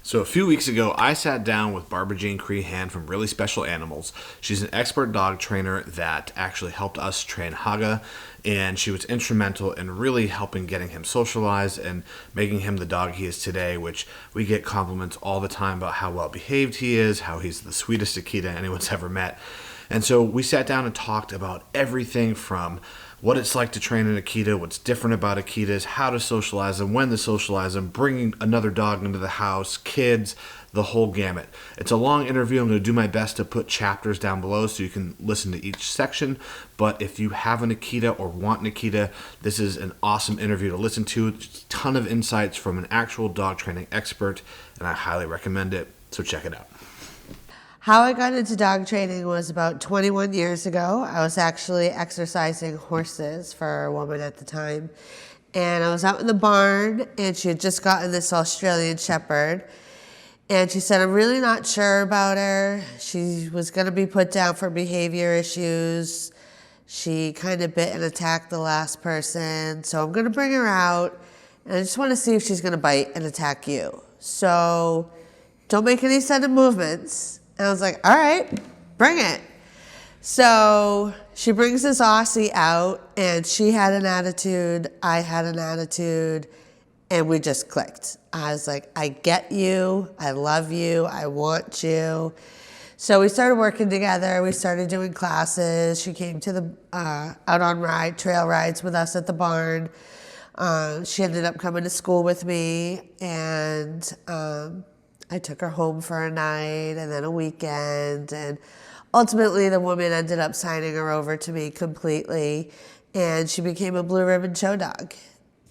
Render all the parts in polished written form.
So a few weeks ago, I sat down with Barbara Jane Crehan from Really Special Animals. She's an expert dog trainer that actually helped us train Haga, and she was instrumental in really helping getting him socialized and making him the dog he is today, which we get compliments all the time about how well behaved he is, how he's the sweetest Akita anyone's ever met. And so we sat down and talked about everything from what it's like to train an Akita, what's different about Akitas, how to socialize them, when to socialize them, bringing another dog into the house, kids, the whole gamut. It's a long interview. I'm going to do my best to put chapters down below so you can listen to each section. But if you have an Akita or want an Akita, this is an awesome interview to listen to. It's a ton of insights from an actual dog training expert, and I highly recommend it. So check it out. How I got into dog training was about 21 years ago. I was actually exercising horses for a woman at the time. And I was out in the barn, and she had just gotten this Australian Shepherd. And she said, I'm really not sure about her. She was going to be put down for behavior issues. She kind of bit and attacked the last person. So I'm going to bring her out, and I just want to see if she's going to bite and attack you. So don't make any sudden movements. And I was like, all right, bring it. So she brings this Aussie out, and she had an attitude, I had an attitude, and we just clicked. I was like, I get you, I love you, I want you. So we started working together, we started doing classes. She came to the out on trail rides with us at the barn. She ended up coming to school with me, and I took her home for a night and then a weekend, and ultimately the woman ended up signing her over to me completely, and she became a blue ribbon show dog.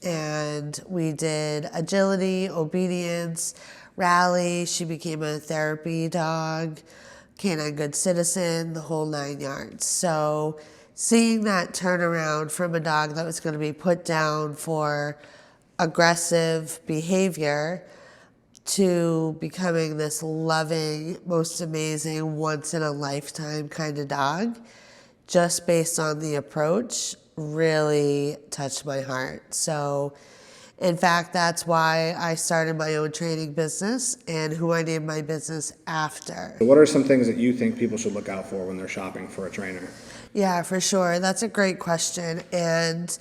And we did agility, obedience, rally. She became a therapy dog, canine good citizen, the whole 9 yards. So seeing that turnaround from a dog that was going to be put down for aggressive behavior to becoming this loving, most amazing, once-in-a-lifetime kind of dog, just based on the approach, really touched my heart. So, in fact, that's why I started my own training business and who I named my business after. What are some things that you think people should look out for when they're shopping for a trainer? Yeah, for sure. That's a great question. And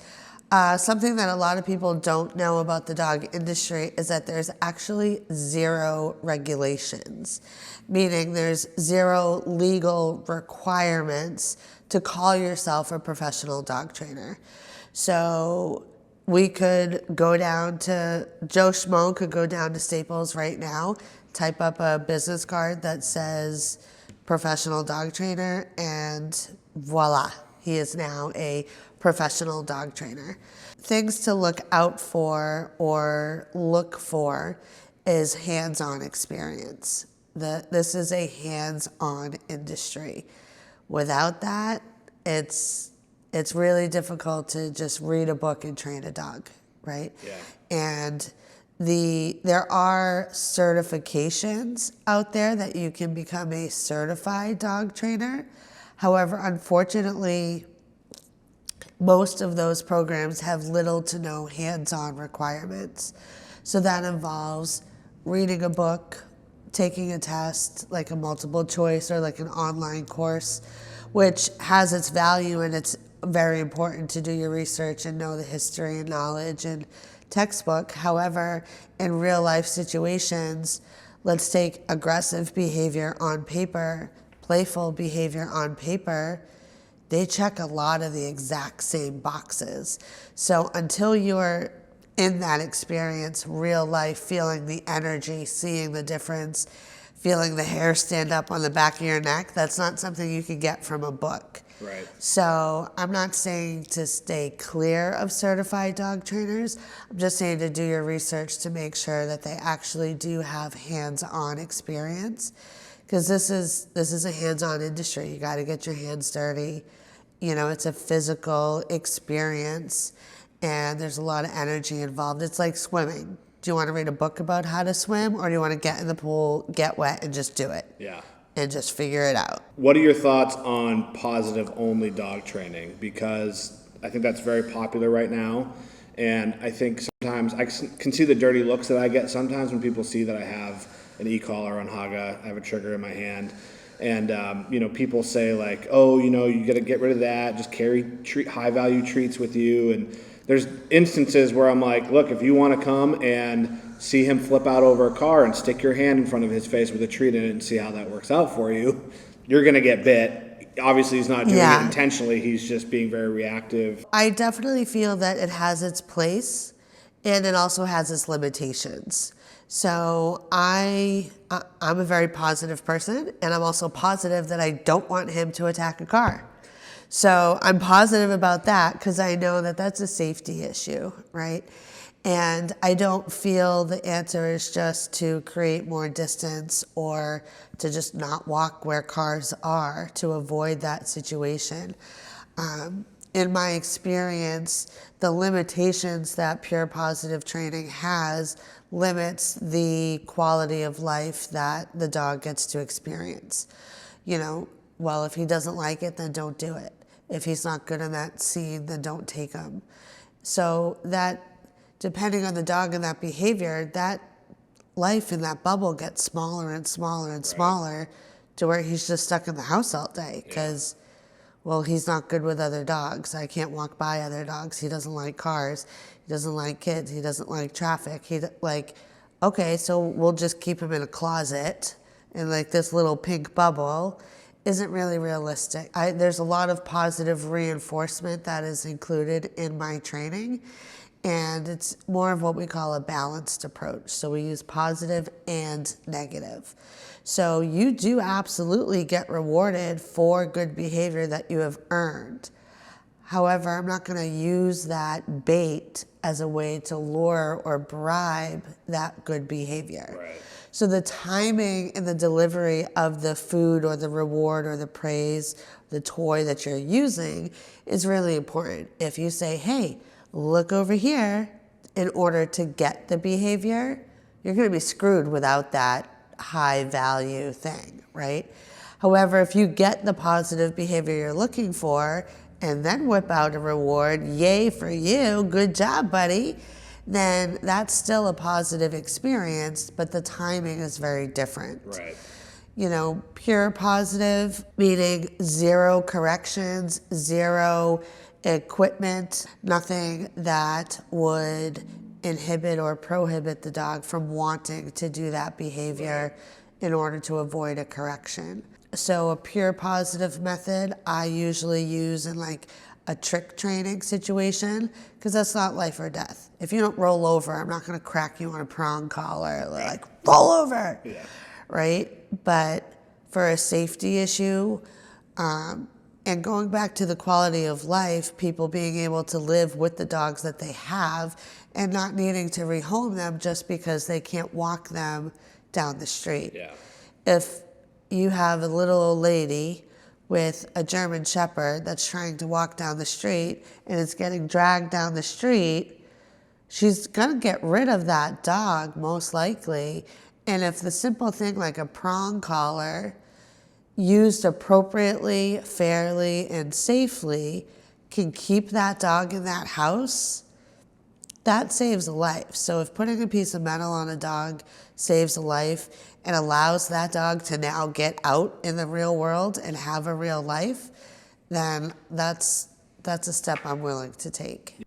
something that a lot of people don't know about the dog industry is that there's actually zero regulations, meaning there's zero legal requirements to call yourself a professional dog trainer. So we could go down to, Joe Schmo could go down to Staples right now, type up a business card that says professional dog trainer, and voila, he is now a professional dog trainer. Things to look out for or look for is hands-on experience. This is a hands-on industry. Without that, it's really difficult to just read a book and train a dog, right? Yeah. And there are certifications out there that you can become a certified dog trainer. However, unfortunately, most of those programs have little to no hands-on requirements. So that involves reading a book, taking a test, like a multiple choice or like an online course, which has its value, and it's very important to do your research and know the history and knowledge and textbook. However, in real life situations, let's take aggressive behavior on paper, playful behavior on paper. They check a lot of the exact same boxes. So until you're in that experience, real life, feeling the energy, seeing the difference, feeling the hair stand up on the back of your neck, that's not something you can get from a book. Right. So I'm not saying to stay clear of certified dog trainers. I'm just saying to do your research to make sure that they actually do have hands-on experience. Because this is a hands-on industry. You got to get your hands dirty. You know, it's a physical experience, and there's a lot of energy involved. It's like swimming. Do you want to read a book about how to swim, or do you want to get in the pool, get wet, and just do it? Yeah. And just figure it out. What are your thoughts on positive-only dog training? Because I think that's very popular right now. And I think sometimes I can see the dirty looks that I get sometimes when people see that I have an e-collar on Haga. I have a trigger in my hand. And, people say like, oh, you got to get rid of that. Just carry high-value treats with you. And there's instances where I'm like, look, if you want to come and see him flip out over a car and stick your hand in front of his face with a treat in it and see how that works out for you, you're going to get bit. Obviously, he's not doing it intentionally. He's just being very reactive. I definitely feel that it has its place and it also has its limitations. So I'm a very positive person, and I'm also positive that I don't want him to attack a car. So I'm positive about that because I know that that's a safety issue, right? And I don't feel the answer is just to create more distance or to just not walk where cars are to avoid that situation. In my experience, the limitations that pure positive training has limits the quality of life that the dog gets to experience. Well, if he doesn't like it, then don't do it. If he's not good in that scene, then don't take him. So that, depending on the dog and that behavior, that life in that bubble gets smaller and smaller and smaller to where he's just stuck in the house all day because, well, he's not good with other dogs. I can't walk by other dogs. He doesn't like cars. He doesn't like kids. He doesn't like traffic. Okay, so we'll just keep him in a closet in like this little pink bubble. Isn't really realistic. There's a lot of positive reinforcement that is included in my training, and it's more of what we call a balanced approach. So we use positive and negative. So you do absolutely get rewarded for good behavior that you have earned. However, I'm not going to use that bait as a way to lure or bribe that good behavior. Right. So the timing and the delivery of the food or the reward or the praise, the toy that you're using is really important. If you say, hey, look over here in order to get the behavior, you're going to be screwed without that high value thing, right? However, if you get the positive behavior you're looking for and then whip out a reward, yay for you, good job, buddy, then that's still a positive experience, but the timing is very different. Right. Pure positive, meaning zero corrections, zero equipment, nothing that would inhibit or prohibit the dog from wanting to do that behavior in order to avoid a correction. So a pure positive method I usually use in like a trick training situation because that's not life or death. If you don't roll over, I'm not going to crack you on a prong collar, like roll over, right? But for a safety issue, and going back to the quality of life, people being able to live with the dogs that they have and not needing to rehome them just because they can't walk them down the street. Yeah. If you have a little old lady with a German Shepherd that's trying to walk down the street and it's getting dragged down the street, she's going to get rid of that dog most likely. And if the simple thing like a prong collar used appropriately, fairly, and safely can keep that dog in that house, that saves a life. So if putting a piece of metal on a dog saves a life and allows that dog to now get out in the real world and have a real life, then that's a step I'm willing to take.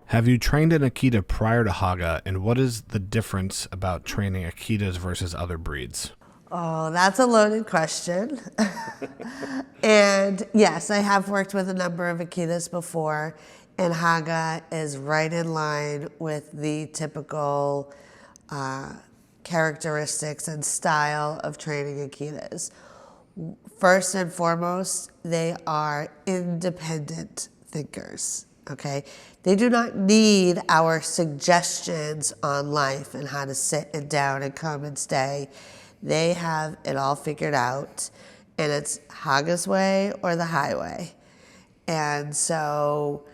Have you trained an Akita prior to Haga, and what is the difference about training Akitas versus other breeds? Oh, that's a loaded question. And yes, I have worked with a number of Akitas before, and Haga is right in line with the typical characteristics and style of training Akitas. First and foremost, they are independent thinkers, okay? They do not need our suggestions on life and how to sit and down and come and stay. They have it all figured out, and it's Haga's way or the highway. And so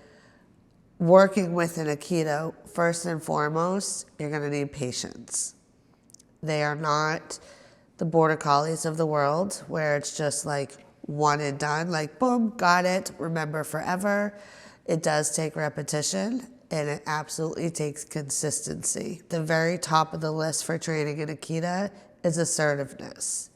working with an Akita, first and foremost, you're going to need patience. They are not the border collies of the world where it's just like one and done, like boom, got it, remember forever. It does take repetition, and it absolutely takes consistency. The very top of the list for training an Akita is assertiveness.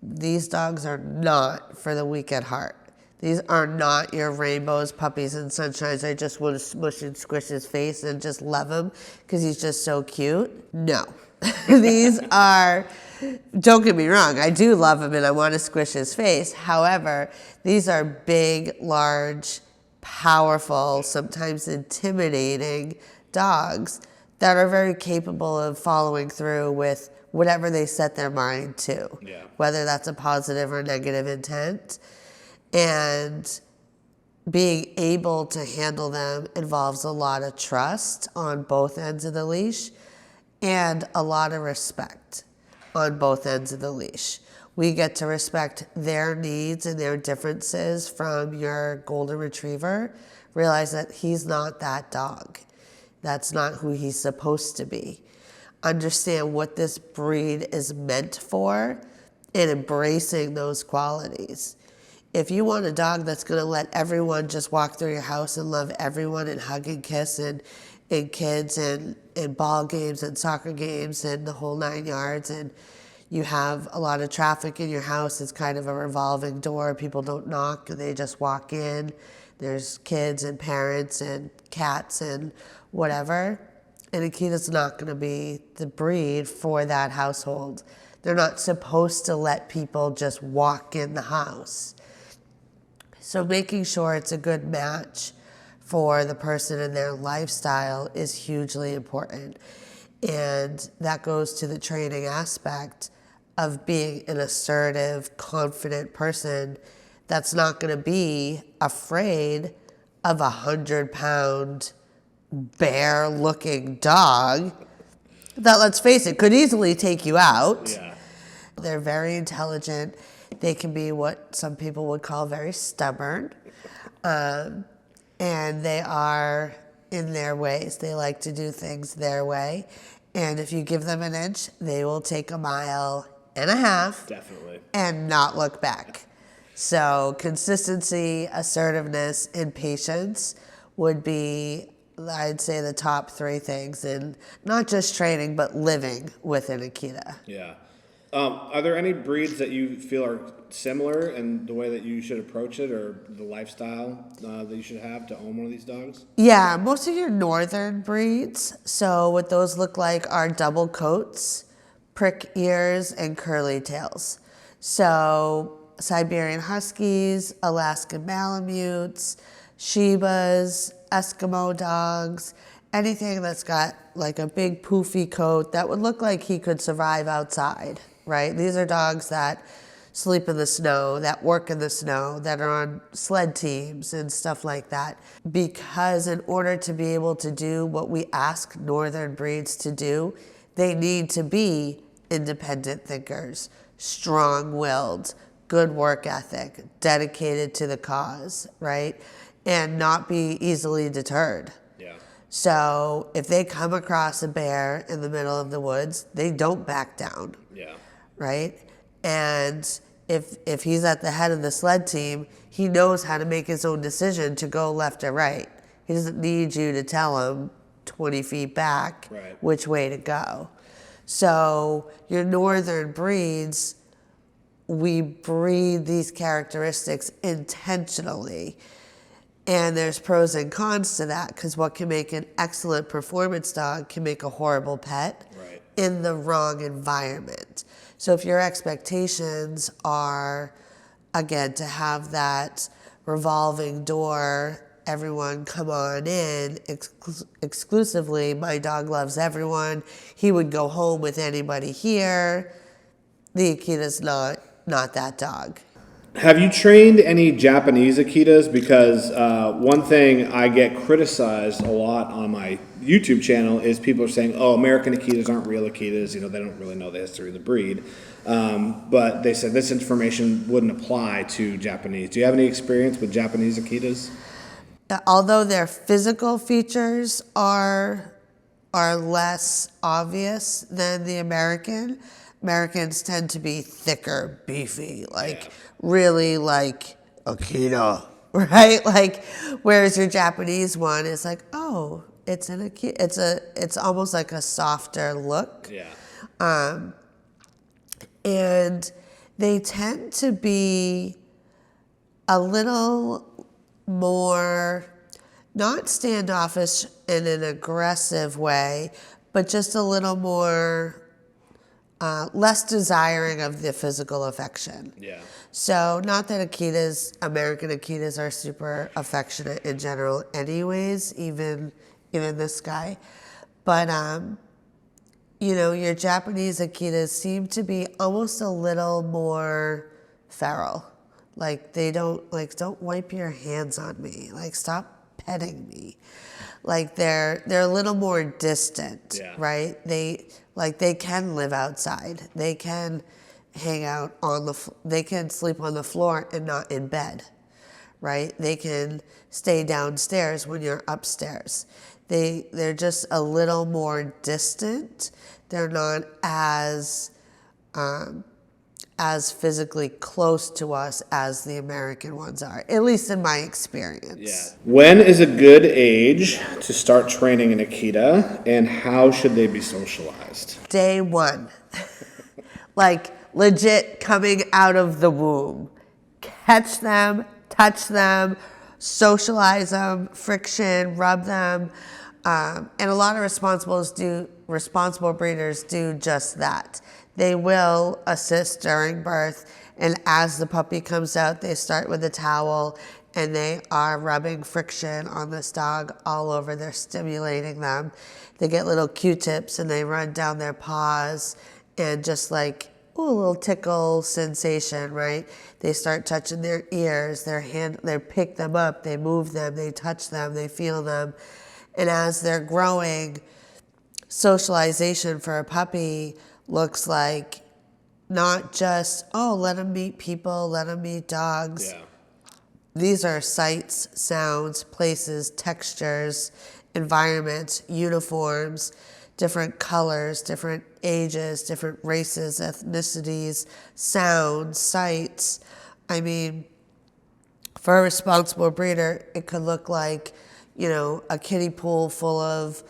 These dogs are not for the weak at heart. These are not your rainbows, puppies, and sunshines. I just want to smush and squish his face and just love him because he's just so cute. No. These are, don't get me wrong, I do love him and I want to squish his face. However, these are big, large, powerful, sometimes intimidating dogs that are very capable of following through with whatever they set their mind to, whether that's a positive or negative intent. And being able to handle them involves a lot of trust on both ends of the leash and a lot of respect on both ends of the leash. We get to respect their needs and their differences from your golden retriever. Realize that he's not that dog. That's not who he's supposed to be. Understand what this breed is meant for and embracing those qualities. If you want a dog that's going to let everyone just walk through your house and love everyone and hug and kiss and kids and ball games and soccer games and the whole 9 yards, and you have a lot of traffic in your house, it's kind of a revolving door. People don't knock, they just walk in. There's kids and parents and cats and whatever. And Akita's not going to be the breed for that household. They're not supposed to let people just walk in the house. So making sure it's a good match for the person and their lifestyle is hugely important. And that goes to the training aspect of being an assertive, confident person that's not going to be afraid of 100-pound, bear-looking dog that, let's face it, could easily take you out. Yeah. They're very intelligent. They can be what some people would call very stubborn. And they are in their ways. They like to do things their way. And if you give them an inch, they will take 1.5 miles. Definitely. And not look back. So consistency, assertiveness, and patience would be, I'd say, the top 3 things in not just training, but living with an Akita. Yeah. Are there any breeds that you feel are similar in the way that you should approach it, or the lifestyle that you should have to own one of these dogs? Yeah, most of your northern breeds, so what those look like are double coats, prick ears, and curly tails. So Siberian Huskies, Alaskan Malamutes, Shibas, Eskimo dogs, anything that's got like a big poofy coat that would look like he could survive outside, right? These are dogs that sleep in the snow, that work in the snow, that are on sled teams and stuff like that. Because in order to be able to do what we ask northern breeds to do, they need to be independent thinkers, strong-willed, good work ethic, dedicated to the cause, right? And not be easily deterred. Yeah. So if they come across a bear in the middle of the woods, they don't back down. Yeah. Right? And if he's at the head of the sled team, he knows how to make his own decision to go left or right. He doesn't need you to tell him 20 feet back which way to go. So your northern breeds, we breed these characteristics intentionally. And there's pros and cons to that, because what can make an excellent performance dog can make a horrible pet in the wrong environment. So if your expectations are, again, to have that revolving door, everyone come on in, exclusively, my dog loves everyone, he would go home with anybody here, the Akita's not that dog. Have you trained any Japanese Akitas? Because one thing I get criticized a lot on my YouTube channel is people are saying, oh, American Akitas aren't real Akitas. You know, they don't really know the history of the breed. But they said this information wouldn't apply to Japanese. Do you have any experience with Japanese Akitas? Although their physical features are less obvious than the Americans tend to be thicker, beefy, really like Akita, right? Like, whereas your Japanese one is like, oh, it's an Akita. It's almost like a softer look. Yeah. And they tend to be a little more, not standoffish in an aggressive way, but just a little more less desiring of the physical affection. Yeah. So not that American Akitas are super affectionate in general anyways, even this guy. But, your Japanese Akitas seem to be almost a little more feral. Like don't wipe your hands on me. Like stop petting me. Like they're a little more distant, Yeah. right? They can live outside. They can hang out they can sleep on the floor and not in bed, right? They can stay downstairs when you're upstairs. They're just a little more distant. They're not as physically close to us as the American ones are, at least in my experience. Yeah. When is a good age to start training an Akita, and how should they be socialized? Day one. Like legit coming out of the womb. Catch them, touch them, socialize them, friction, rub them. And a lot of responsible breeders do just that. They will assist during birth, and as the puppy comes out, they start with a towel and they are rubbing friction on this dog all over. They're stimulating them. They get little Q-tips and they run down their paws and just like, ooh, a little tickle sensation, right? They start touching their ears, they pick them up, they move them, they touch them, they feel them. And as they're growing, socialization for a puppy looks like not just, let them meet people, let them meet dogs. Yeah. These are sights, sounds, places, textures, environments, uniforms, different colors, different ages, different races, ethnicities, sounds, sights. I mean, for a responsible breeder, it could look like, a kiddie pool full of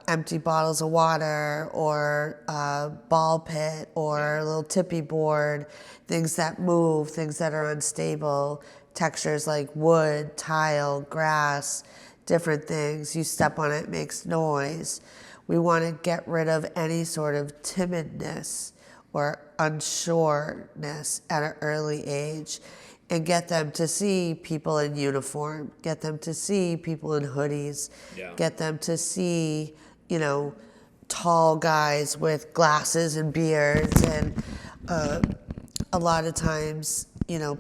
empty bottles of water, or a ball pit, or a little tippy board, things that move, things that are unstable, textures like wood, tile, grass, different things. You step on it, it makes noise. We want to get rid of any sort of timidness or unsureness at an early age and get them to see people in uniform, get them to see people in hoodies, get them to see, tall guys with glasses and beards. And a lot of times,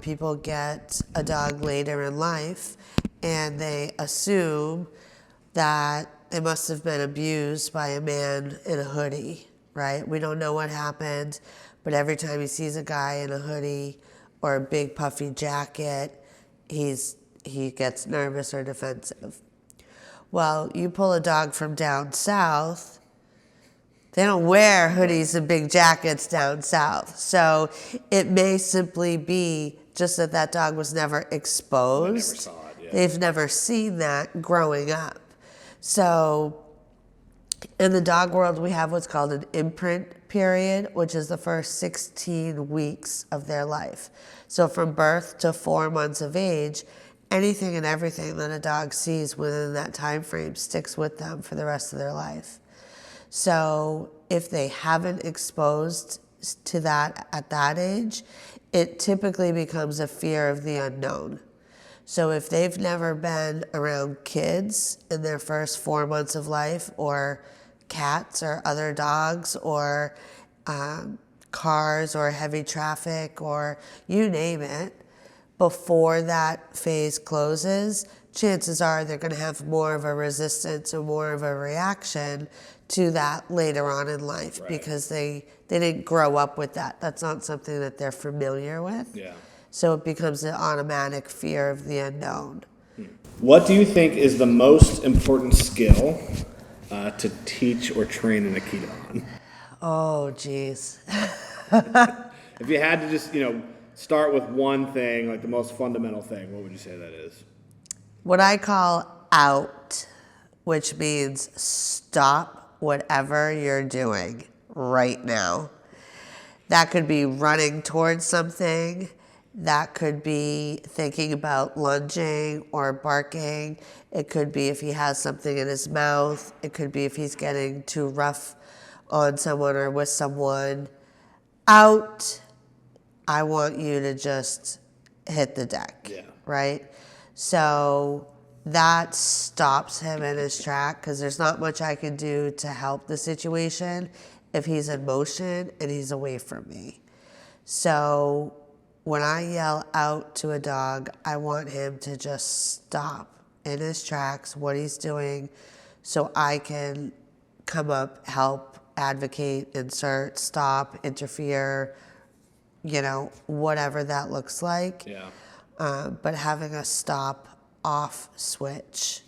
people get a dog later in life and they assume that they must have been abused by a man in a hoodie, right? We don't know what happened, but every time he sees a guy in a hoodie or a big puffy jacket, he gets nervous or defensive. Well, you pull a dog from down south, they don't wear hoodies and big jackets down south. So it may simply be just that dog was never exposed. I never saw it, yeah. They've never seen that growing up. So in the dog world, we have what's called an imprint period, which is the first 16 weeks of their life. So from birth to 4 months of age, anything and everything that a dog sees within that time frame sticks with them for the rest of their life. So if they haven't exposed to that at that age, it typically becomes a fear of the unknown. So if they've never been around kids in their first 4 months of life, or cats or other dogs, or cars or heavy traffic, or you name it, before that phase closes, chances are they're going to have more of a resistance or more of a reaction to that later on in life, because they didn't grow up with that. That's not something that they're familiar with. Yeah. So it becomes an automatic fear of the unknown. What do you think is the most important skill to teach or train an Akita on? Oh, geez. If you had to just, start with one thing, like the most fundamental thing, what would you say that is? What I call out, which means stop whatever you're doing right now. That could be running towards something. That could be thinking about lunging or barking. It could be if he has something in his mouth. It could be if he's getting too rough on someone or with someone. Out, I want you to just hit the deck, Yeah. right? So that stops him in his track because there's not much I can do to help the situation if he's in motion and he's away from me. So when I yell out to a dog, I want him to just stop in his tracks, what he's doing, so I can come up, help, advocate, insert, stop, interfere, whatever that looks like. Yeah. But having a stop off switch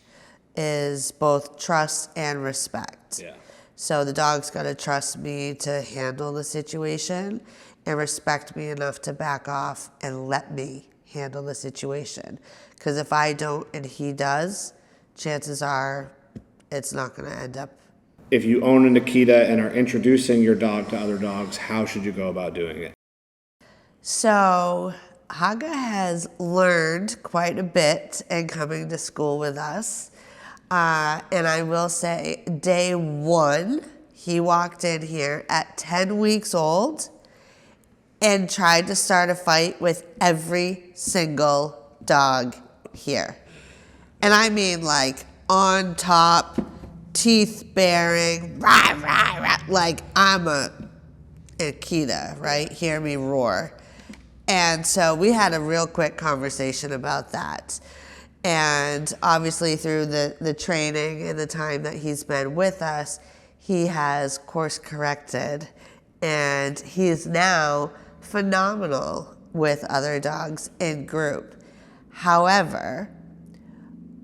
is both trust and respect. Yeah. So the dog's got to trust me to handle the situation and respect me enough to back off and let me handle the situation. Because if I don't and he does, chances are it's not going to end up. If you own an Akita and are introducing your dog to other dogs, how should you go about doing it? So Haga has learned quite a bit in coming to school with us. And I will say, day one, he walked in here at 10 weeks old and tried to start a fight with every single dog here. And I mean like on top, teeth baring, rah, rah, rah, like I'm a Akita, right? Hear me roar. And so we had a real quick conversation about that. And obviously through the training and the time that he's been with us, he has course corrected. And he is now phenomenal with other dogs in group. However,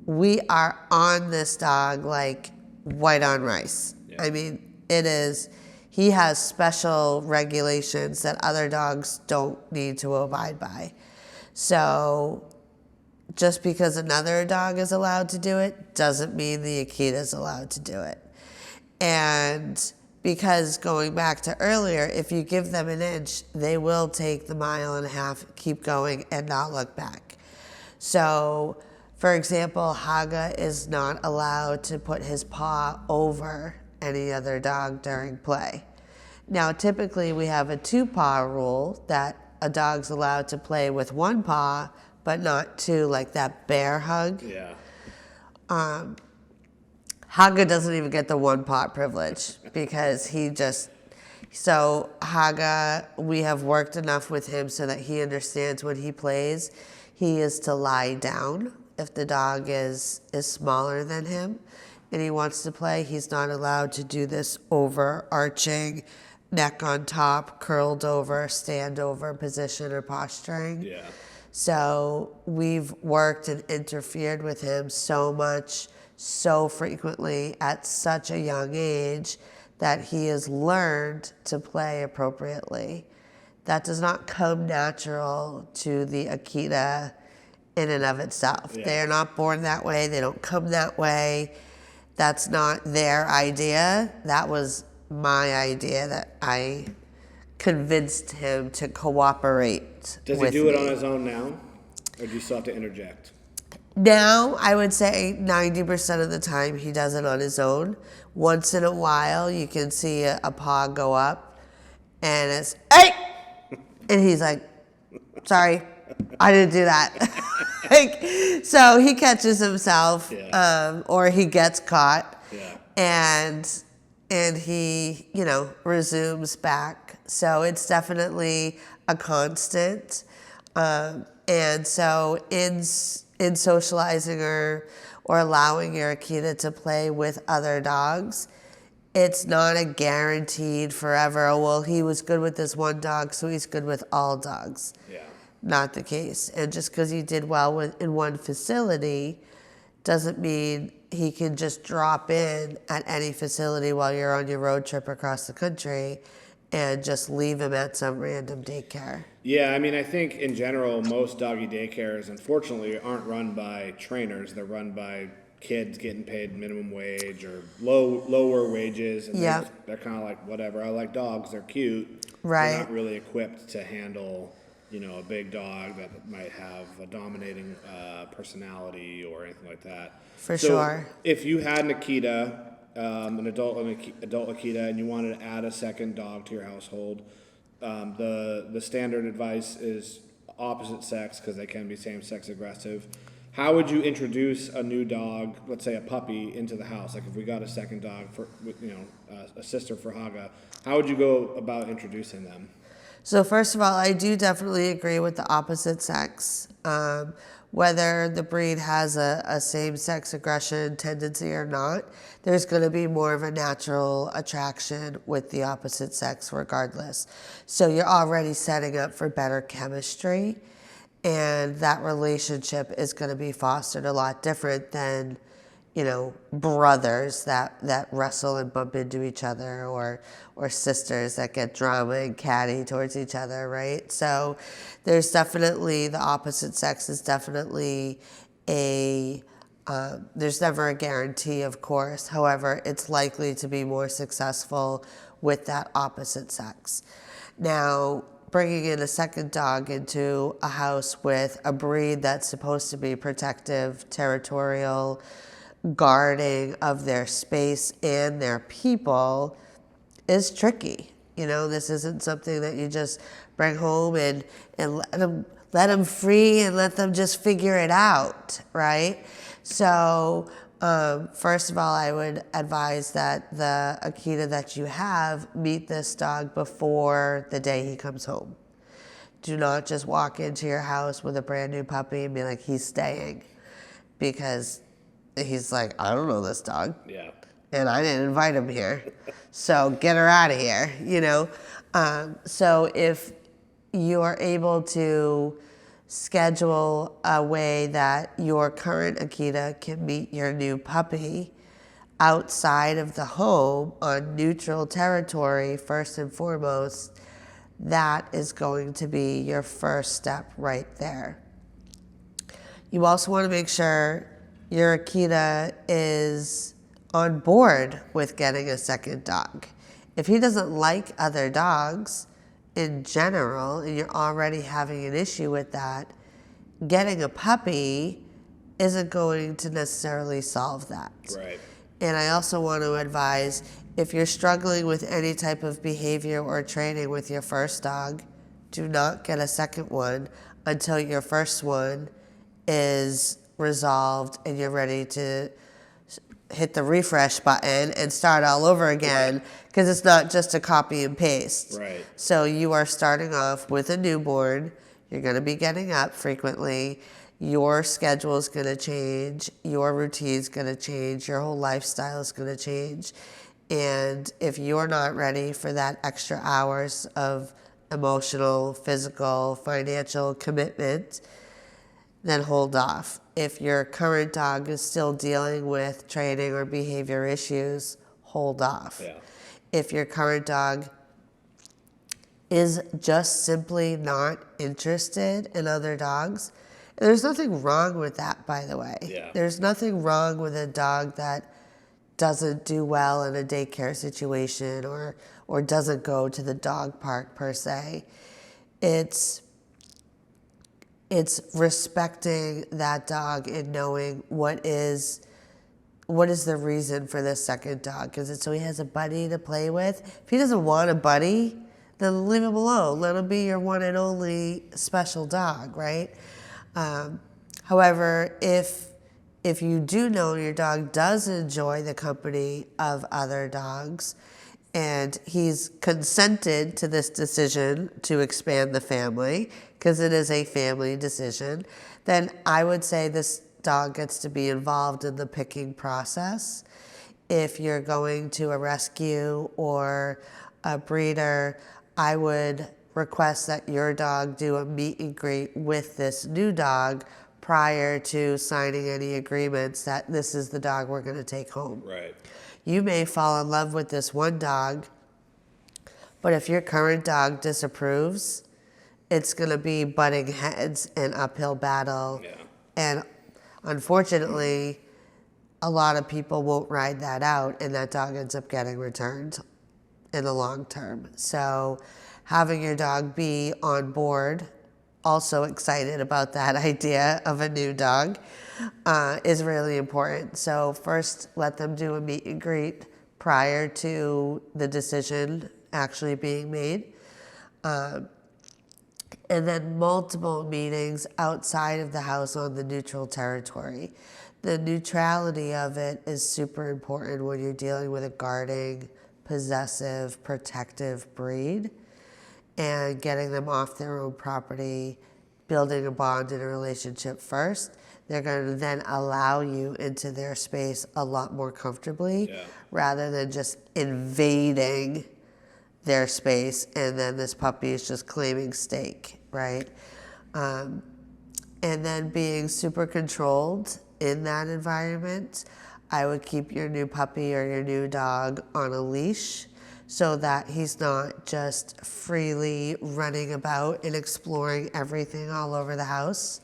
we are on this dog like white on rice. Yeah. I mean, he has special regulations that other dogs don't need to abide by. So just because another dog is allowed to do it doesn't mean the Akita is allowed to do it. And because going back to earlier, if you give them an inch, they will take the 1.5 miles, keep going, and not look back. So, for example, Haga is not allowed to put his paw over any other dog during play. Now, typically we have a 2-paw rule that a dog's allowed to play with 1 paw, but not 2, like that bear hug. Yeah. Haga doesn't even get the 1 paw privilege because so Haga, we have worked enough with him so that he understands when he plays, he is to lie down. If the dog is smaller than him and he wants to play, he's not allowed to do this overarching, neck on top, curled over, stand over position or posturing. Yeah. So we've worked and interfered with him so much, so frequently at such a young age that he has learned to play appropriately. That does not come natural to the Akita in and of itself. Yeah. They are not born that way. They don't come that way. That's not their idea. That was my idea that I convinced him to cooperate. Does he do it on his own now? Or do you still have to interject? Now, I would say 90% of the time he does it on his own. Once in a while, you can see a paw go up and it's, hey! And he's like, sorry, I didn't do that. So he catches himself, yeah. Or he gets caught, yeah. and he, resumes back. So it's definitely a constant. And so in socializing or allowing your Akita to play with other dogs, it's not a guaranteed forever, oh, well, he was good with this one dog, so he's good with all dogs. Yeah. Not the case. And just because he did well in one facility doesn't mean he can just drop in at any facility while you're on your road trip across the country and just leave him at some random daycare. Yeah, I mean, I think in general, most doggy daycares, unfortunately, aren't run by trainers. They're run by kids getting paid minimum wage or lower wages, and Yeah. they're kind of like, whatever. I like dogs; they're cute. Right. They're not really equipped to handle, a big dog that might have a dominating personality or anything like that. For So sure. if you had an Akita, an adult Akita, and you wanted to add a second dog to your household, the standard advice is opposite sex because they can be same sex aggressive. How would you introduce a new dog, let's say a puppy, into the house? Like if we got a second dog for, a sister for Haga, how would you go about introducing them? So first of all, I do definitely agree with the opposite sex. Whether the breed has a same-sex aggression tendency or not, there's going to be more of a natural attraction with the opposite sex regardless. So you're already setting up for better chemistry, and that relationship is going to be fostered a lot different than brothers that wrestle and bump into each other, or sisters that get drama and catty towards each other, right? So there's definitely the opposite sex is definitely there's never a guarantee, of course. However, it's likely to be more successful with that opposite sex. Now, bringing in a second dog into a house with a breed that's supposed to be protective, territorial, guarding of their space and their people is tricky. This isn't something that you just bring home and let them free and let them just figure it out, right? So first of all, I would advise that the Akita that you have meet this dog before the day he comes home. Do not just walk into your house with a brand new puppy and be like, he's staying, because he's like, I don't know this dog. Yeah. And I didn't invite him here. So get her out of here, So if you are able to schedule a way that your current Akita can meet your new puppy outside of the home on neutral territory, first and foremost, that is going to be your first step right there. You also want to make sure your Akita is on board with getting a second dog. If he doesn't like other dogs in general, and you're already having an issue with that, getting a puppy isn't going to necessarily solve that. Right. And I also want to advise, if you're struggling with any type of behavior or training with your first dog, do not get a second one until your first one is resolved and you're ready to hit the refresh button and start all over again, because it's not just a copy and paste. Right. So you are starting off with a newborn. You're going to be getting up frequently. Your schedule is going to change. Your routine is going to change. Your whole lifestyle is going to change. And if you're not ready for that extra hours of emotional, physical, financial commitment, then hold off. If your current dog is still dealing with training or behavior issues, hold off. Yeah. If your current dog is just simply not interested in other dogs, there's nothing wrong with that, by the way. Yeah. There's nothing wrong with a dog that doesn't do well in a daycare situation or doesn't go to the dog park per se. It's respecting that dog and knowing what is the reason for this second dog. Is it so he has a buddy to play with? If he doesn't want a buddy, then leave him alone. Let him be your one and only special dog, right? However, if you do know your dog does enjoy the company of other dogs, and he's consented to this decision to expand the family, because it is a family decision, then I would say this dog gets to be involved in the picking process. If you're going to a rescue or a breeder, I would request that your dog do a meet and greet with this new dog prior to signing any agreements that this is the dog we're going to take home. Right. You may fall in love with this one dog, but if your current dog disapproves, it's going to be butting heads and uphill battle. Yeah. And unfortunately, a lot of people won't ride that out, and that dog ends up getting returned in the long term. So having your dog be on board, also excited about that idea of a new dog, is really important. So first, let them do a meet and greet prior to the decision actually being made. And then multiple meetings outside of the house on the neutral territory. The neutrality of it is super important when you're dealing with a guarding, possessive, protective breed, and getting them off their own property, building a bond and a relationship first. They're going to then allow you into their space a lot more comfortably, rather than just invading their space and then this puppy is just claiming stake, right? And then being super controlled in that environment, I would keep your new puppy or your new dog on a leash so that he's not just freely running about and exploring everything all over the house.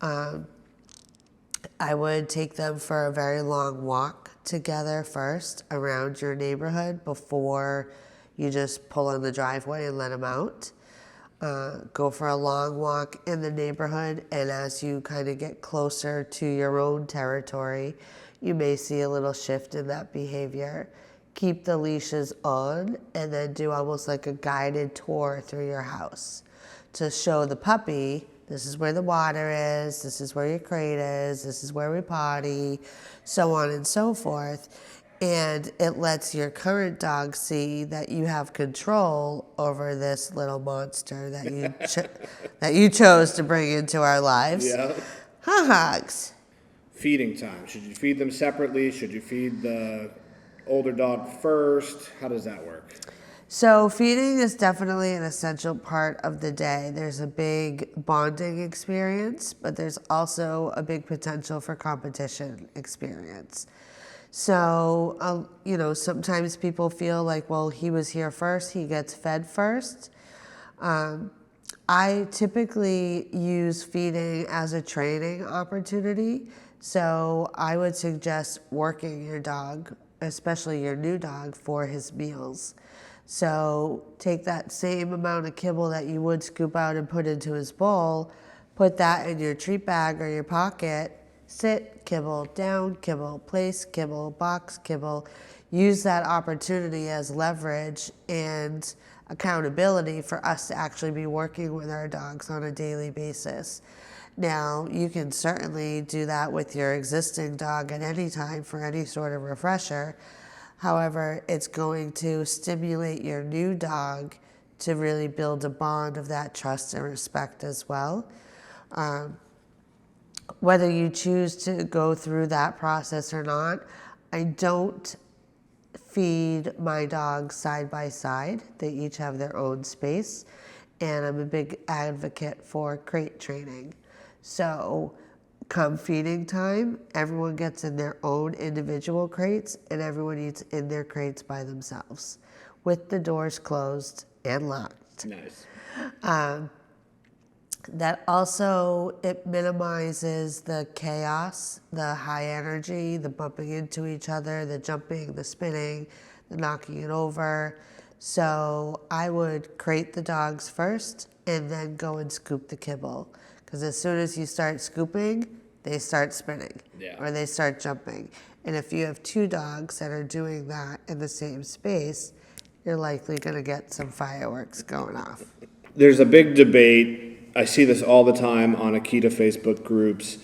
I would take them for a very long walk together first around your neighborhood before you just pull in the driveway and let them out. Go for a long walk in the neighborhood, and as you kind of get closer to your own territory, you may see a little shift in that behavior. Keep the leashes on, and then do almost like a guided tour through your house to show the puppy, this is where the water is, this is where your crate is, this is where we potty, so on and so forth. And it lets your current dog see that you have control over this little monster that you that you chose to bring into our lives. Yeah. Hogs. Feeding time. Should you feed them separately? Should you feed the older dog first? How does that work? So feeding is definitely an essential part of the day. There's a big bonding experience, but there's also a big potential for competition experience. So, sometimes people feel like, well, he was here first, he gets fed first. I typically use feeding as a training opportunity. So I would suggest working your dog, especially your new dog, for his meals. So take that same amount of kibble that you would scoop out and put into his bowl, put that in your treat bag or your pocket. Sit, kibble, down, kibble, place, kibble, box, kibble. Use that opportunity as leverage and accountability for us to actually be working with our dogs on a daily basis. Now, you can certainly do that with your existing dog at any time for any sort of refresher. However, it's going to stimulate your new dog to really build a bond of that trust and respect as well. Whether you choose to go through that process or not, I don't feed my dogs side by side. They each have their own space, and I'm a big advocate for crate training. So come feeding time, everyone gets in their own individual crates, and everyone eats in their crates by themselves, with the doors closed and locked. Nice. That also, it minimizes the chaos, the high energy, the bumping into each other, the jumping, the spinning, the knocking it over. So I would crate the dogs first and then go and scoop the kibble. Because as soon as you start scooping, they start spinning or they start jumping. And if you have two dogs that are doing that in the same space, you're likely going to get some fireworks going off. There's a big debate. I see this all the time on Akita Facebook groups.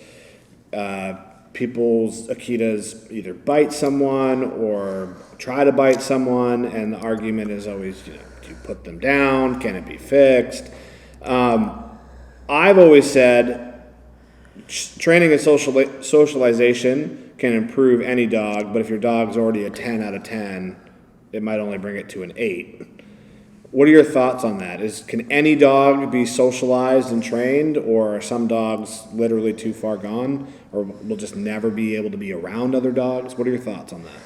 People's Akitas either bite someone or try to bite someone, and the argument is always, do you put them down? Can it be fixed? I've always said training and socialization can improve any dog, but if your dog's already a 10 out of 10, it might only bring it to an 8. What are your thoughts on that? Can any dog be socialized and trained, or are some dogs literally too far gone, or will just never be able to be around other dogs? What are your thoughts on that?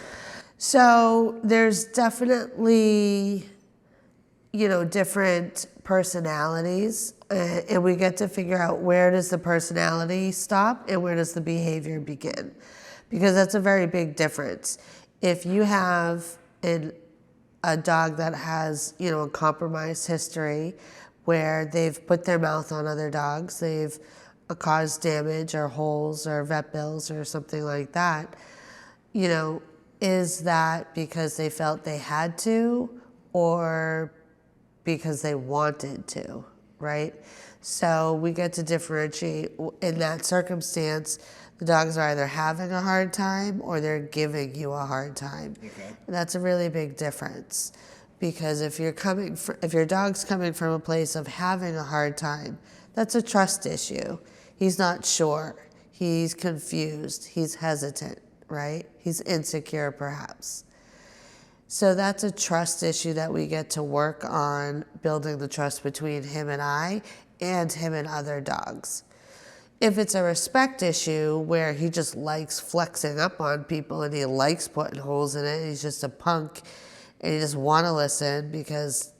So there's definitely, different personalities, and we get to figure out where does the personality stop and where does the behavior begin. because that's a very big difference. If you have a dog that has, a compromised history where they've put their mouth on other dogs, they've caused damage or holes or vet bills or something like that, is that because they felt they had to or because they wanted to, right? So we get to differentiate in that circumstance. The dogs are either having a hard time or they're giving you a hard time. Okay. And that's a really big difference, because if your dog's coming from a place of having a hard time, that's a trust issue. He's not sure. He's confused. He's hesitant, right? He's insecure, perhaps. So that's a trust issue that we get to work on, building the trust between him and him and other dogs. If it's a respect issue where he just likes flexing up on people and he likes putting holes in it, he's just a punk and he just want to listen because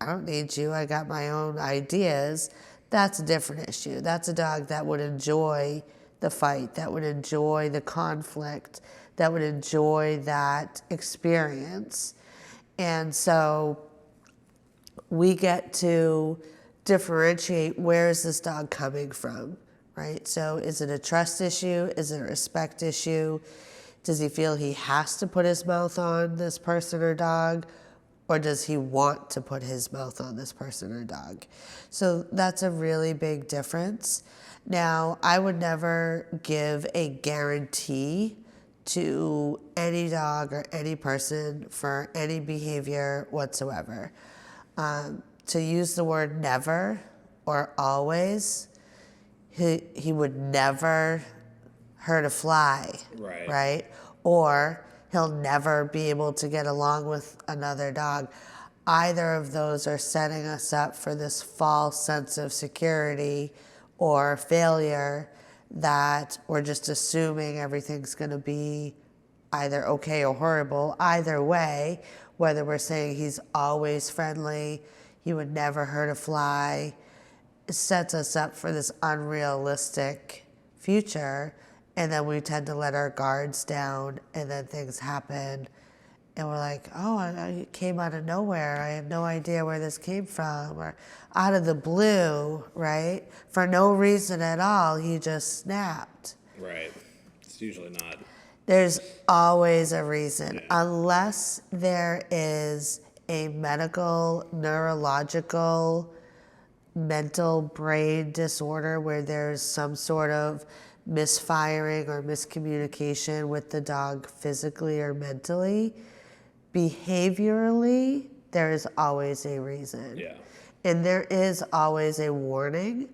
I don't need you, I got my own ideas, that's a different issue. That's a dog that would enjoy the fight, that would enjoy the conflict, that would enjoy that experience. And so we get to differentiate, where is this dog coming from, right? So is it a trust issue? Is it a respect issue? Does he feel he has to put his mouth on this person or dog? Or does he want to put his mouth on this person or dog? So that's a really big difference. Now, I would never give a guarantee to any dog or any person for any behavior whatsoever. To use the word never or always, he would never hurt a fly, right? Or he'll never be able to get along with another dog. Either of those are setting us up for this false sense of security or failure, that we're just assuming everything's going to be either okay or horrible. Either way, whether we're saying he's always friendly, he would never hurt a fly, it sets us up for this unrealistic future. And then we tend to let our guards down, and then things happen. And we're like, oh, it came out of nowhere. I have no idea where this came from. Or out of the blue, right? For no reason at all, he just snapped. Right. It's usually not. There's always a reason. Unless there is a medical, neurological, mental brain disorder where there's some sort of misfiring or miscommunication with the dog physically or mentally, behaviorally, there is always a reason. Yeah. And there is always a warning.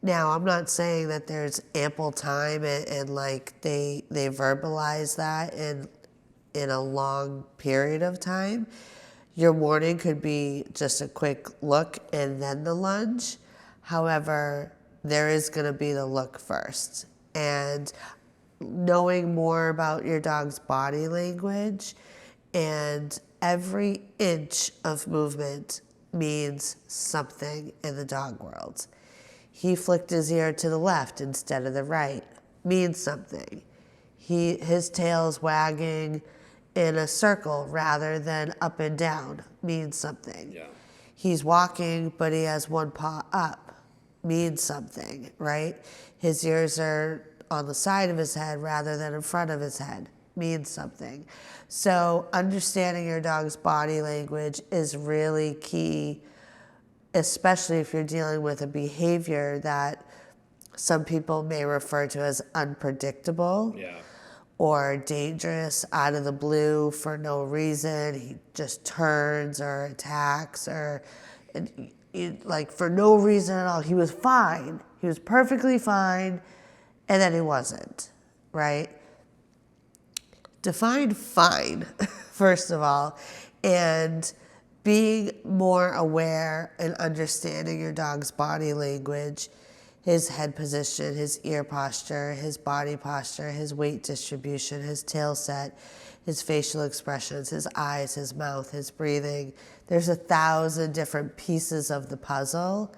Now, I'm not saying that there's ample time and like they verbalize that in a long period of time. Your warning could be just a quick look and then the lunge. However, there is going to be the look first. And knowing more about your dog's body language, and every inch of movement means something in the dog world. He flicked his ear to the left instead of the right, means something. His tail's wagging in a circle rather than up and down, means something. Yeah. He's walking, but he has one paw up, means something, right? His ears are on the side of his head rather than in front of his head, means something. So understanding your dog's body language is really key, especially if you're dealing with a behavior that some people may refer to as unpredictable. Yeah. Or dangerous, out of the blue for no reason. He just turns or attacks, or like for no reason at all. He was fine. He was perfectly fine, and then he wasn't, right? Define fine, first of all, and being more aware and understanding your dog's body language, his head position, his ear posture, his body posture, his weight distribution, his tail set, his facial expressions, his eyes, his mouth, his breathing. There's 1,000 different pieces of the puzzle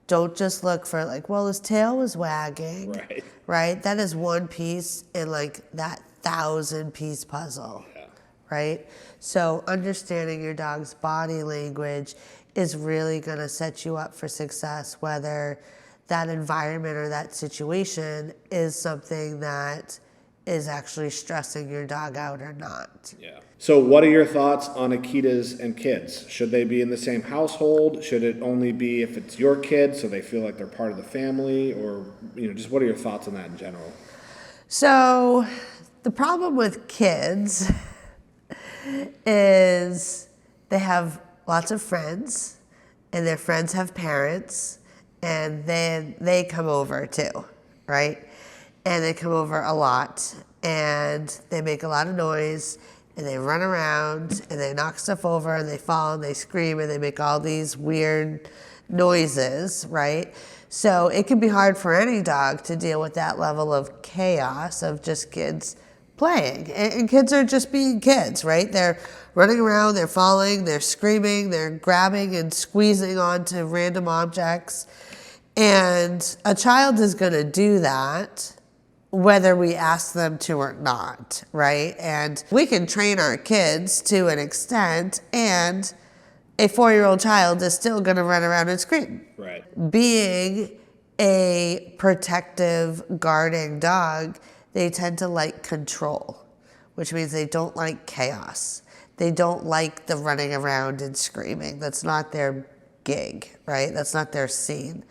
Don't just look for like, well, his tail was wagging, Right. right? That is one piece in like that 1,000-piece puzzle, right? So understanding your dog's body language is really going to set you up for success, whether that environment or that situation is something that is actually stressing your dog out or not. Yeah. So what are your thoughts on Akitas and Kids? Should they be in the same household? Should it only be if it's your kid so they feel like they're part of the family? Or, just what are your thoughts on that in general? So the problem with kids is they have lots of friends, and their friends have parents, and then they come over too, right? And they come over a lot, and they make a lot of noise, and they run around, and they knock stuff over, and they fall, and they scream, and they make all these weird noises, right? So it can be hard for any dog to deal with that level of chaos of just kids playing. And kids are just being kids, right? They're running around, they're falling, they're screaming, they're grabbing and squeezing onto random objects. And a child is going to do that whether we ask them to or not, right? And we can train our kids to an extent, and a 4-year-old child is still going to run around and scream. Right. Being a protective, guarding dog, they tend to like control, which means they don't like chaos. They don't like the running around and screaming. That's not their gig, right? That's not their scene.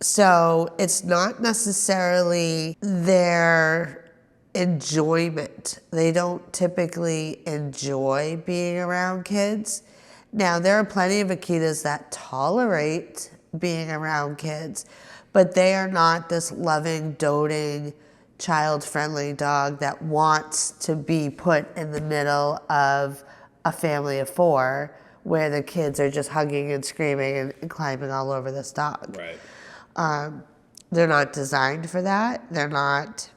So it's not necessarily their enjoyment. They don't typically enjoy being around kids. Now, there are plenty of Akitas that tolerate being around kids, but they are not this loving, doting, child-friendly dog that wants to be put in the middle of a family of 4 where the kids are just hugging and screaming and climbing all over this dog. Right. They're not designed for that. They're not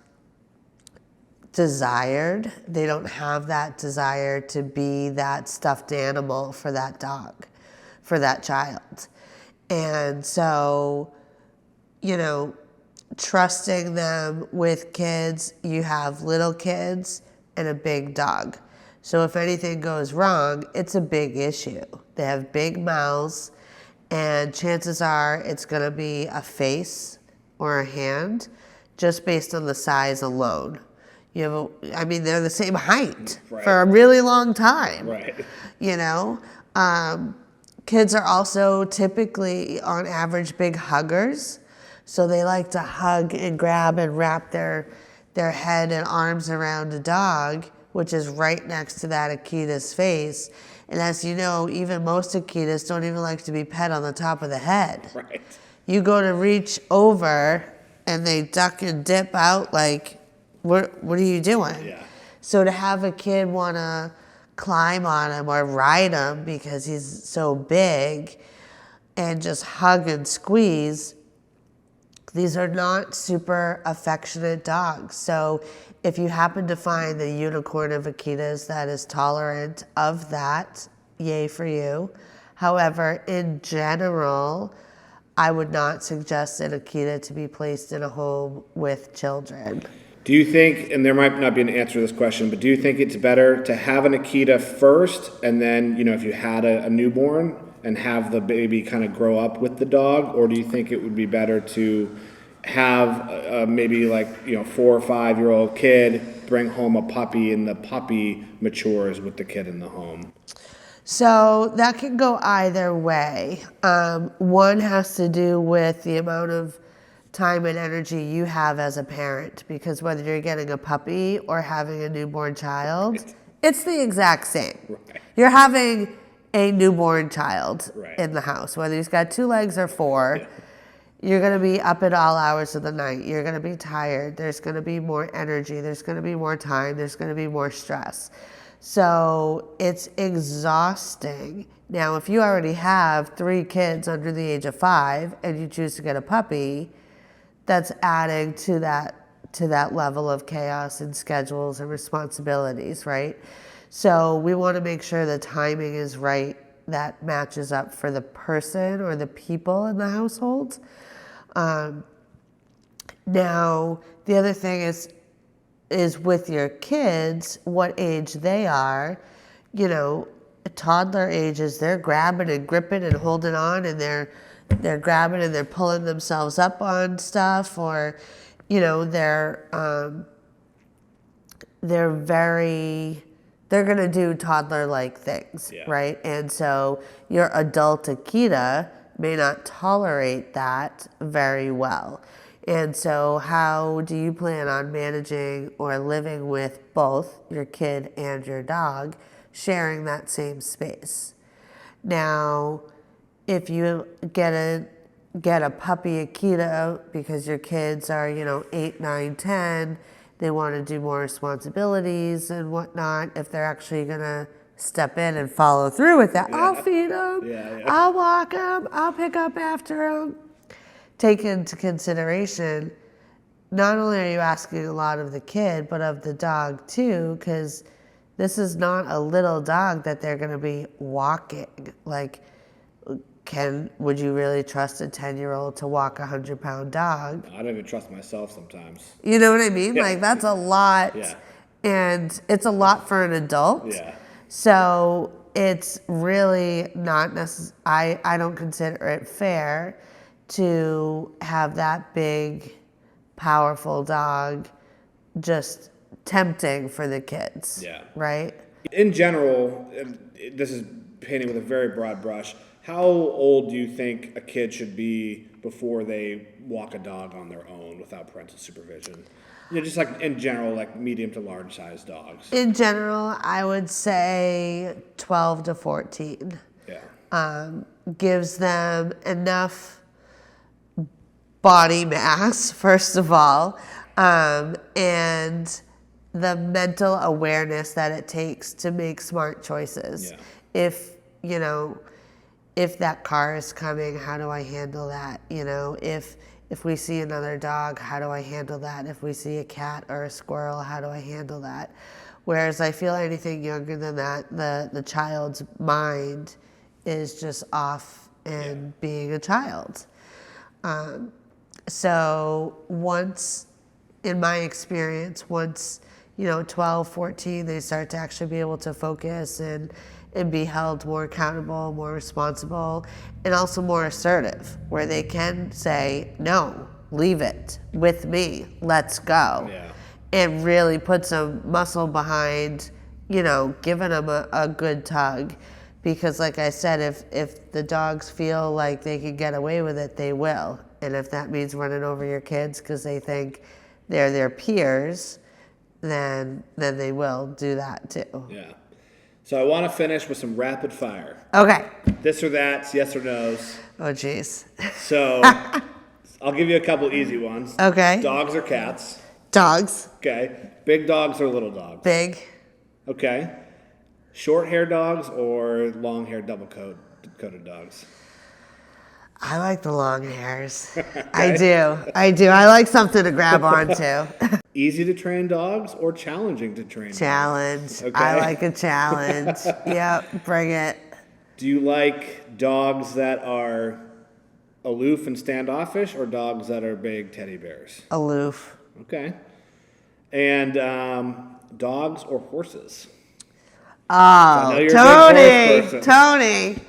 desired. They don't have that desire to be that stuffed animal for that dog, for that child. And so, trusting them with kids, you have little kids and a big dog. So if anything goes wrong, it's a big issue. They have big mouths, and chances are it's going to be a face or a hand just based on the size alone. They're the same height for a really long time. Right. Kids are also typically, on average, big huggers. So they like to hug and grab and wrap their head and arms around a dog, which is right next to that Akita's face. And as you know, even most Akitas don't even like to be pet on the top of the head. Right. You go to reach over, and they duck and dip out like, what are you doing? Yeah. So to have a kid want to climb on him or ride him because he's so big and just hug and squeeze, these are not super affectionate dogs. So if you happen to find the unicorn of Akitas that is tolerant of that, yay for you. However, in general, I would not suggest an Akita to be placed in a home with children. Do you think, and there might not be an answer to this question, but do you think it's better to have an Akita first, and then, if you had a newborn, and have the baby kind of grow up with the dog? Or do you think it would be better to have maybe 4 or 5-year-old kid, bring home a puppy, and the puppy matures with the kid in the home? So that can go either way. One has to do with the amount of time and energy you have as a parent, because whether you're getting a puppy or having a newborn child, it's the exact same. Right. You're having a newborn child Right. in the house, whether he's got 2 legs or 4. Yeah. You're going to be up at all hours of the night. You're going to be tired. There's going to be more energy. There's going to be more time. There's going to be more stress. So it's exhausting. Now, if you already have 3 kids under the age of 5 and you choose to get a puppy, that's adding to that level of chaos and schedules and responsibilities, right? So we want to make sure the timing is right that matches up for the person or the people in the household. Now, the other thing is with your kids, what age they are. You know, toddler ages, they're grabbing and gripping and holding on, and they're grabbing and they're pulling themselves up on stuff, or, you know, they're gonna do toddler-like things, right? And so your adult Akita may not tolerate that very well. And so how do you plan on managing or living with both your kid and your dog, sharing that same space? Now, if you get a puppy Akita because your kids are, 8, 9, 10, they want to do more responsibilities and whatnot, if they're actually going to step in and follow through with that, I'll feed them, I'll walk them, I'll pick up after them. Take into consideration, not only are you asking a lot of the kid, but of the dog too, because this is not a little dog that they're going to be walking. Like, would you really trust a 10-year-old to walk a 100-pound dog? I don't even trust myself sometimes. You know what I mean? Like, that's a lot. Yeah. And it's a lot for an adult. Yeah. So it's really not necessary. I don't consider it fair to have that big, powerful dog just tempting for the kids. Yeah. Right? In general, this is painting with a very broad brush, how old do you think a kid should be before they walk a dog on their own without parental supervision? Just like in general, like medium to large size dogs. In general, I would say 12 to 14. Yeah. Gives them enough body mass, first of all, and the mental awareness that it takes to make smart choices. Yeah. If that car is coming, how do I handle that? If we see another dog, how do I handle that? If we see a cat or a squirrel, how do I handle that? Whereas I feel anything younger than that, the child's mind is just off and being a child. So once, in my experience, 12, 14, they start to actually be able to focus and be held more accountable, more responsible, and also more assertive, where they can say, no, leave it with me, let's go. Yeah. And really put some muscle behind, giving them a good tug. Because like I said, if the dogs feel like they can get away with it, they will. And if that means running over your kids because they think they're their peers, then they will do that too. Yeah. So I want to finish with some rapid fire. Okay. This or that, yes or no's. Oh, jeez. So I'll give you a couple easy ones. Okay. Dogs or cats? Dogs. Okay. Big dogs or little dogs? Big. Okay. Short hair dogs or long hair double coated dogs? I like the long hairs. Okay. I do. I like something to grab onto. Easy to train dogs or challenging to train Challenge. dogs? Okay. I like a challenge. Yep, bring it. Do you like dogs that are aloof and standoffish or dogs that are big teddy bears? Aloof. Okay. And dogs or horses? Oh, Tony.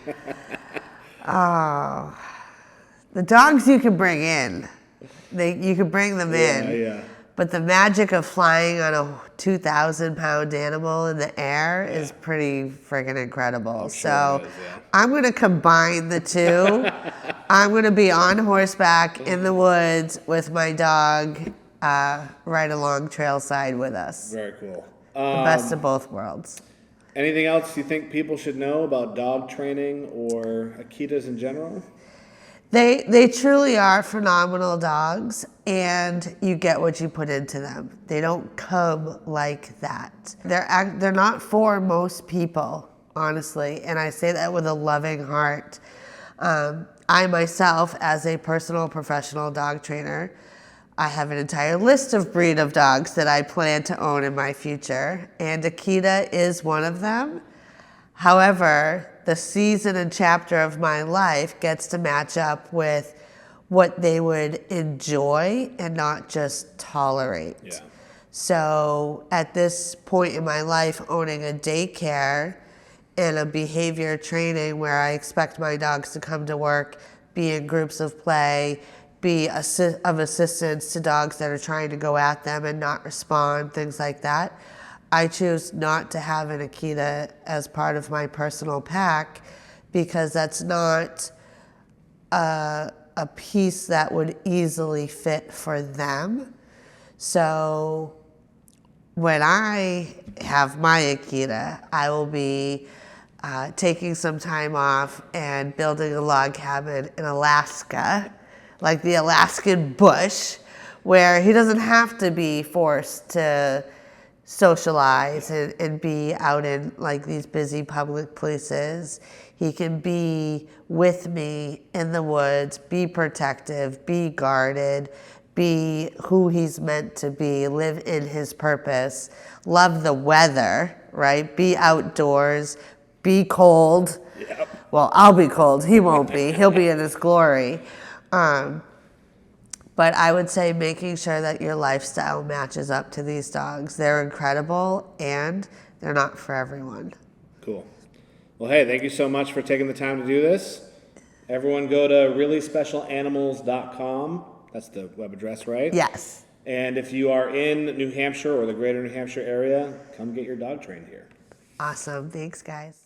Oh. The dogs you can bring in. You can bring them in. Yeah. But the magic of flying on a 2,000-pound animal in the air is pretty friggin' incredible. So I'm going to combine the two. I'm going to be on horseback in the woods with my dog right along trailside with us. Very cool. The best of both worlds. Anything else you think people should know about dog training or Akitas in general? They truly are phenomenal dogs, and you get what you put into them. They don't come like that. They're not for most people, honestly, and I say that with a loving heart. I myself, as a personal professional dog trainer, I have an entire list of breed of dogs that I plan to own in my future, and Akita is one of them. However, the season and chapter of my life gets to match up with what they would enjoy and not just tolerate. Yeah. So at this point in my life, owning a daycare and a behavior training where I expect my dogs to come to work, be in groups of play, be of assistance to dogs that are trying to go at them and not respond, things like that. I choose not to have an Akita as part of my personal pack because that's not a piece that would easily fit for them. So when I have my Akita, I will be taking some time off and building a log cabin in Alaska, like the Alaskan bush, where he doesn't have to be forced to socialize and be out in like these busy public places. He can be with me in the woods, be protective, be guarded, be who he's meant to be, live in his purpose, love the weather, right? Be outdoors, be cold. Yep. Well, I'll be cold. He won't be. He'll be in his glory. But I would say making sure that your lifestyle matches up to these dogs. They're incredible and they're not for everyone. Cool. Well, hey, thank you so much for taking the time to do this. Everyone go to reallyspecialanimals.com. That's the web address, right? Yes. And if you are in New Hampshire or the greater New Hampshire area, come get your dog trained here. Awesome. Thanks, guys.